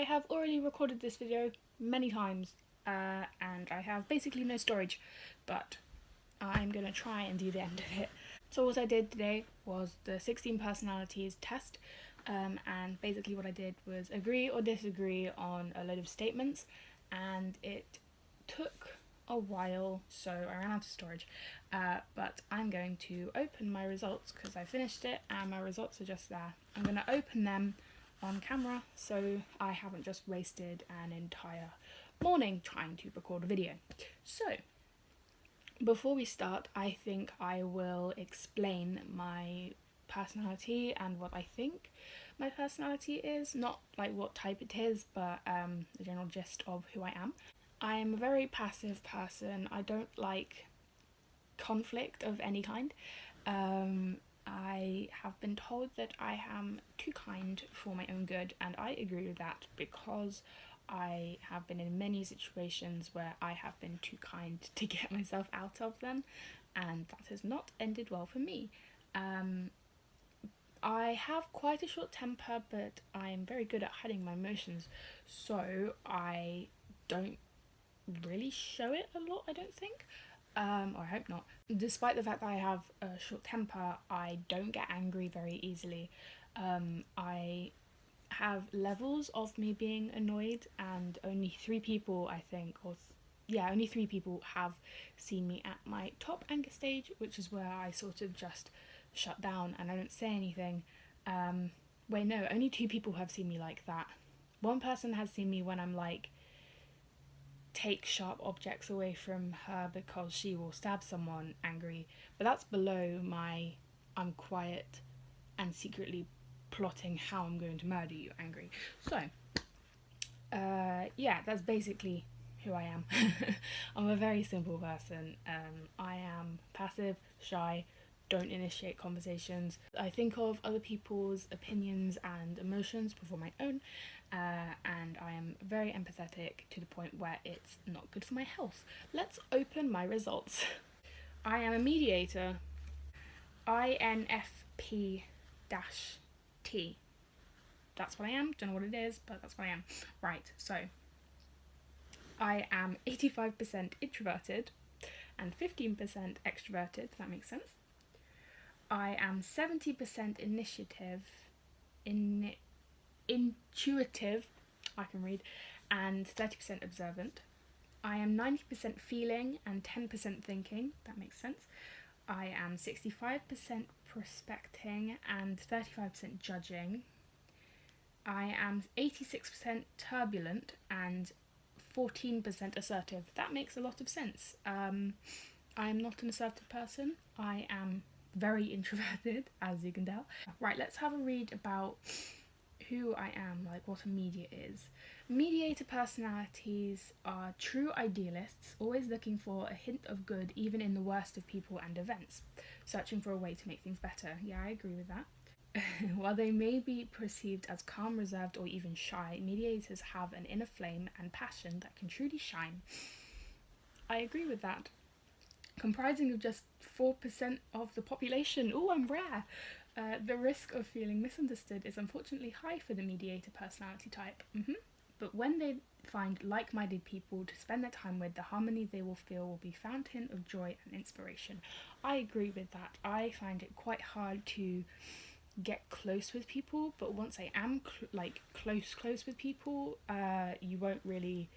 have already recorded this video many times and I have basically no storage, but I'm gonna try and do the end of it. So what I did today was the 16 personalities test, and basically what I did was agree or disagree on a load of statements, and it took a while, so I ran out of storage, but I'm going to open my results because I finished it and my results are just there. I'm going to open them on camera so I haven't just wasted an entire morning trying to record a video. So before we start, I think I will explain my personality and what I think my personality is, not like what type it is, but the general gist of who I am. I'm a very passive person. I don't like conflict of any kind. I have been told that I am too kind for my own good, and I agree with that because I have been in many situations where I have been too kind to get myself out of them, and that has not ended well for me. I have quite a short temper, but I'm very good at hiding my emotions, so I don't really show it a lot, I don't think, or I hope not. Despite the fact that I have a short temper, I don't get angry very easily. I have levels of me being annoyed, and only 3 people, I think, only 3 people have seen me at my top anger stage, which is where I sort of just shut down and I don't say anything. Wait, no, only 2 people have seen me like that. One person has seen me when I'm like, take sharp objects away from her because she will stab someone angry, but that's below my I'm quiet and secretly plotting how I'm going to murder you angry. So yeah, that's basically who I am. I'm a very simple person. I am passive, shy, don't initiate conversations. I think of other people's opinions and emotions before my own, and I am very empathetic to the point where it's not good for my health. Let's open my results. I am a mediator, INFP-T. That's what I am. Don't know what it is, but that's what I am. Right, so I am 85% introverted and 15% extroverted, if that makes sense. I am 70% intuitive, I can read, and 30% observant. I am 90% feeling and 10% thinking, that makes sense. I am 65% prospecting and 35% judging. I am 86% turbulent and 14% assertive. That makes a lot of sense. I am not an assertive person. I am very introverted, as you can tell. Right, let's have a read about who I am, like what a mediator is. Mediator personalities are true idealists, always looking for a hint of good even in the worst of people and events, searching for a way to make things better. Yeah, I agree with that. While they may be perceived as calm, reserved, or even shy, mediators have an inner flame and passion that can truly shine. I agree with that. Comprising of just 4% of the population. Oh, I'm rare! The risk of feeling misunderstood is unfortunately high for the mediator personality type. But when they find like-minded people to spend their time with, the harmony they will feel will be a fountain of joy and inspiration. I agree with that. I find it quite hard to get close with people, but once I am close with people, you won't really...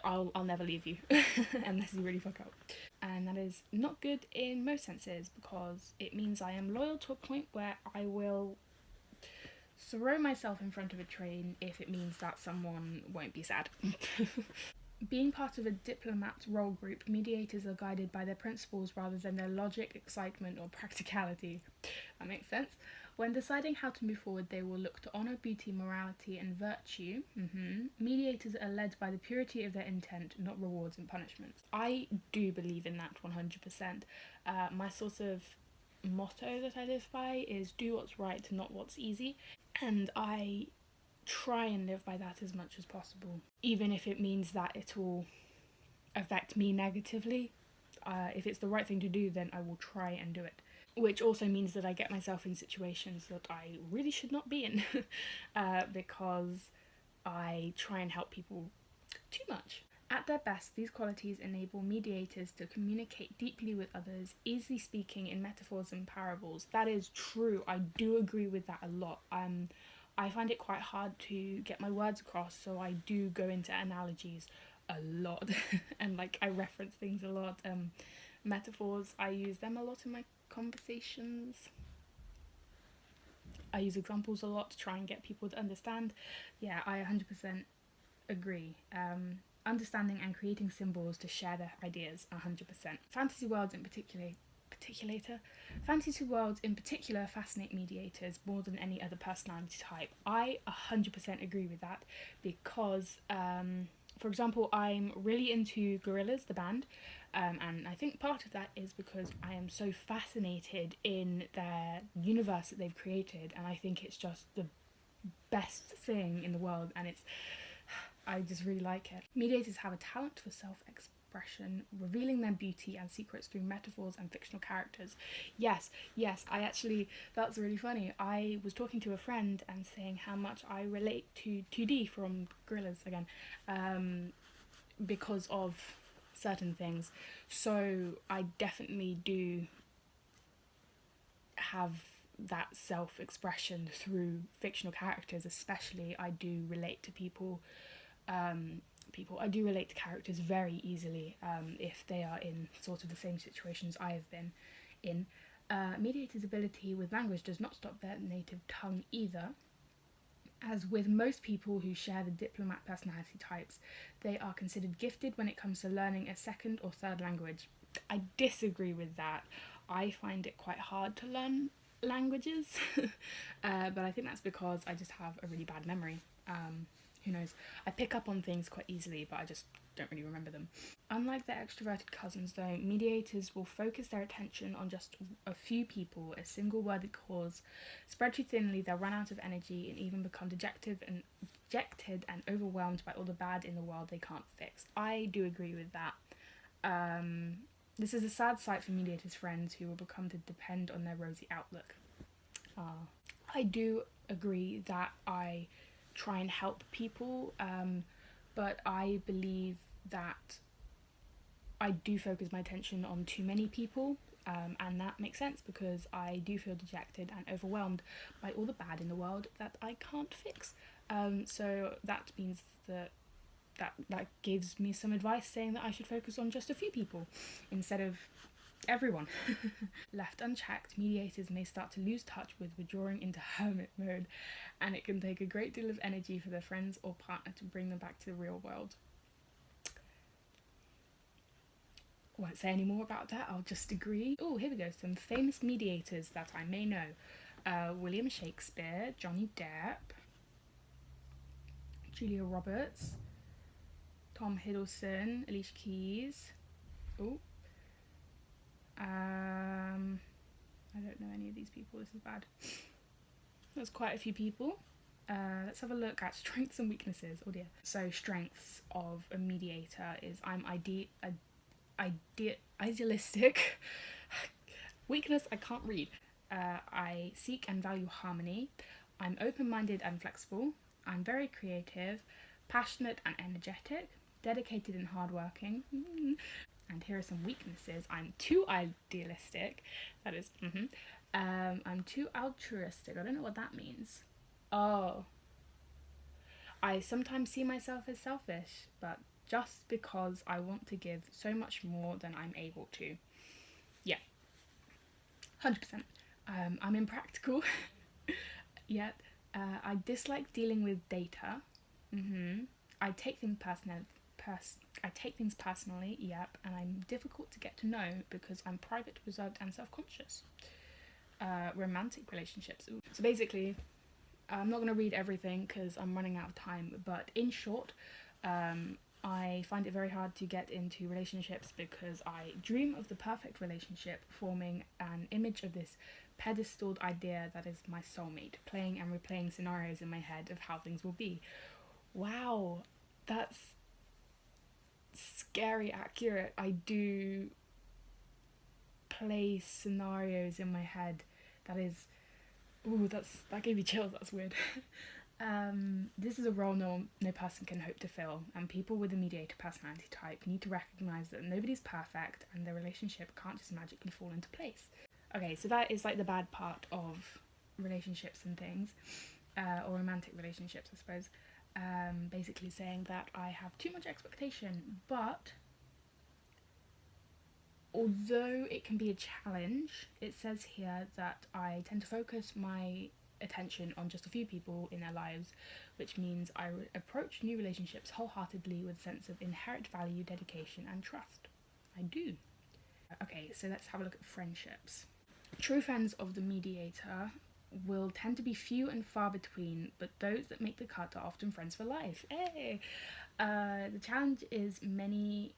I'll never leave you unless you really fuck up. And that is not good in most senses because it means I am loyal to a point where I will throw myself in front of a train if it means that someone won't be sad. Being part of a diplomat role group, mediators are guided by their principles rather than their logic, excitement, or practicality. That makes sense. When deciding how to move forward, they will look to honour beauty, morality, and virtue. Mediators are led by the purity of their intent, not rewards and punishments. I do believe in that 100%. My sort of motto that I live by is do what's right, not what's easy. And I try and live by that as much as possible, even if it means that it will affect me negatively. If it's the right thing to do, then I will try and do it. which also means that I get myself in situations that I really should not be in because I try and help people too much. At their best, these qualities enable mediators to communicate deeply with others, easily speaking in metaphors and parables. That is true. I do agree with that a lot. I find it quite hard to get my words across, so I do go into analogies a lot and like I reference things a lot. Metaphors, I use them a lot in my conversations. I use examples a lot to try and get people to understand. Yeah, I 100% agree. Understanding and creating symbols to share their ideas, 100%. Fantasy worlds in fantasy worlds in particular fascinate mediators more than any other personality type. I 100% agree with that because, for example, I'm really into Gorillaz, the band, and I think part of that is because I am so fascinated in their universe that they've created, and I think it's just the best thing in the world, and I just really like it. Mediators have a talent for self-expression, revealing their beauty and secrets through metaphors and fictional characters. Yes, I actually, that's really funny. I was talking to a friend and saying how much I relate to 2D from Gorillaz again, because of certain things. So I definitely do have that self-expression through fictional characters, especially. I do relate to people. I do relate to characters very easily if they are in sort of the same situations I have been in. Mediator's ability with language does not stop their native tongue either. As with most people who share the diplomat personality types, they are considered gifted when it comes to learning a second or third language. I disagree with that. I find it quite hard to learn languages, but I think that's because I just have a really bad memory. Who knows? I pick up on things quite easily, but I just don't really remember them. Unlike their extroverted cousins, though, mediators will focus their attention on just a few people, a single-worded cause. Spread too thinly, they'll run out of energy and even become dejected and overwhelmed by all the bad in the world they can't fix. I do agree with that. This is a sad sight for mediators' friends who will become to depend on their rosy outlook. I do agree that I try and help people, but I believe that I do focus my attention on too many people, and that makes sense because I do feel dejected and overwhelmed by all the bad in the world that I can't fix. So that means that gives me some advice saying that I should focus on just a few people instead of everyone. Left unchecked, mediators may start to lose touch with withdrawing into hermit mode, and it can take a great deal of energy for their friends or partner to bring them back to the real world. Won't say any more about that, I'll just agree. Oh, here we go, some famous mediators that I may know. William Shakespeare, Johnny Depp, Julia Roberts, Tom Hiddleston, Alicia Keys. Oh, I don't know any of these people, this is bad. There's quite a few people. Let's have a look at strengths and weaknesses. Oh dear. So strengths of a mediator is I'm idealistic. Weakness, I can't read. I seek and value harmony. I'm open-minded and flexible. I'm very creative, passionate and energetic, dedicated and hardworking. And here are some weaknesses. I'm too idealistic. That is, I'm too altruistic. I don't know what that means. Oh. I sometimes see myself as selfish, but just because I want to give so much more than I'm able to. Yeah. 100%. I'm impractical. Yet. I dislike dealing with data. I take things personally, yep, and I'm difficult to get to know because I'm private, reserved, and self-conscious. Romantic relationships. Ooh. So basically, I'm not going to read everything because I'm running out of time, but in short, I find it very hard to get into relationships because I dream of the perfect relationship, forming an image of this pedestaled idea that is my soulmate, playing and replaying scenarios in my head of how things will be. Wow, that's scary accurate. I do place scenarios in my head. That is, ooh, that gave me chills. That's weird. This is a role no person can hope to fill, and people with a mediator personality type need to recognise that nobody's perfect and their relationship can't just magically fall into place. Okay, so that is like the bad part of relationships and things, or romantic relationships, I suppose. Basically saying that I have too much expectation, but although it can be a challenge, it says here that I tend to focus my attention on just a few people in their lives, which means I approach new relationships wholeheartedly with a sense of inherent value, dedication, and trust. I do. Okay, so let's have a look at friendships. True friends of the mediator will tend to be few and far between, but those that make the cut are often friends for life. Hey! The challenge is the many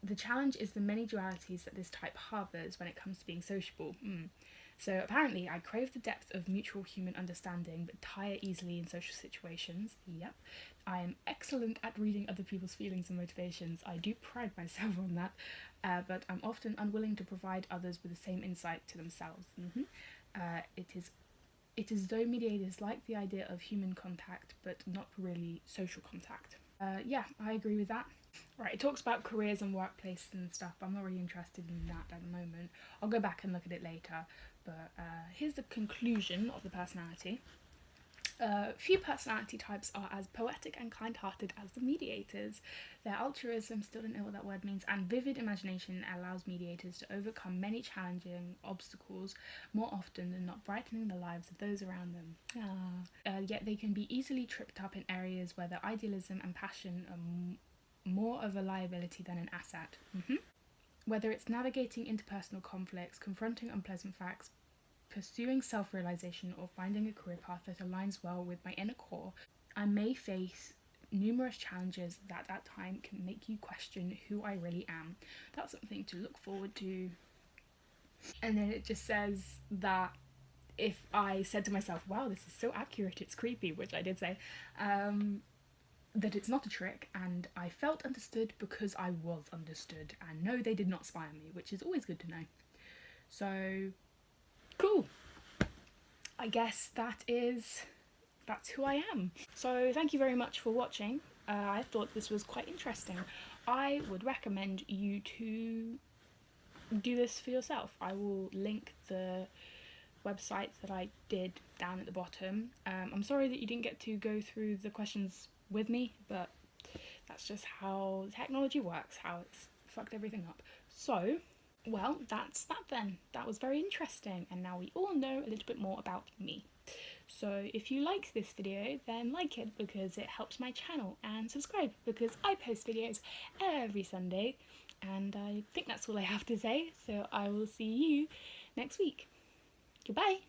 dualities that this type harbours when it comes to being sociable. So apparently I crave the depth of mutual human understanding but tire easily in social situations. Yep. I am excellent at reading other people's feelings and motivations. I do pride myself on that, but I'm often unwilling to provide others with the same insight to themselves. It is though mediators like the idea of human contact but not really social contact. Yeah, I agree with that. Right, it talks about careers and workplace and stuff, but I'm not really interested in that at the moment. I'll go back and look at it later, but here's the conclusion of the personality. Few personality types are as poetic and kind-hearted as the mediators. Their altruism, still don't know what that word means, and vivid imagination allows mediators to overcome many challenging obstacles more often than not, brightening the lives of those around them. Yet they can be easily tripped up in areas where their idealism and passion are more of a liability than an asset. Whether it's navigating interpersonal conflicts, confronting unpleasant facts, pursuing self-realization, or finding a career path that aligns well with my inner core, I may face numerous challenges that at time can make you question who I really am. That's something to look forward to. And then it just says that if I said to myself, wow, this is so accurate, it's creepy, which I did say, that it's not a trick, and I felt understood because I was understood, and no, they did not spy on me, which is always good to know. So, cool. I guess that's who I am. So thank you very much for watching. I thought this was quite interesting. I would recommend you to do this for yourself. I will link the website that I did down at the bottom. I'm sorry that you didn't get to go through the questions with me, but that's just how technology works, how it's fucked everything up. So, well, that's that then. That was very interesting, and now we all know a little bit more about me. So if you like this video, then like it because it helps my channel, and subscribe because I post videos every Sunday. And I think that's all I have to say, so I will see you next week. Goodbye!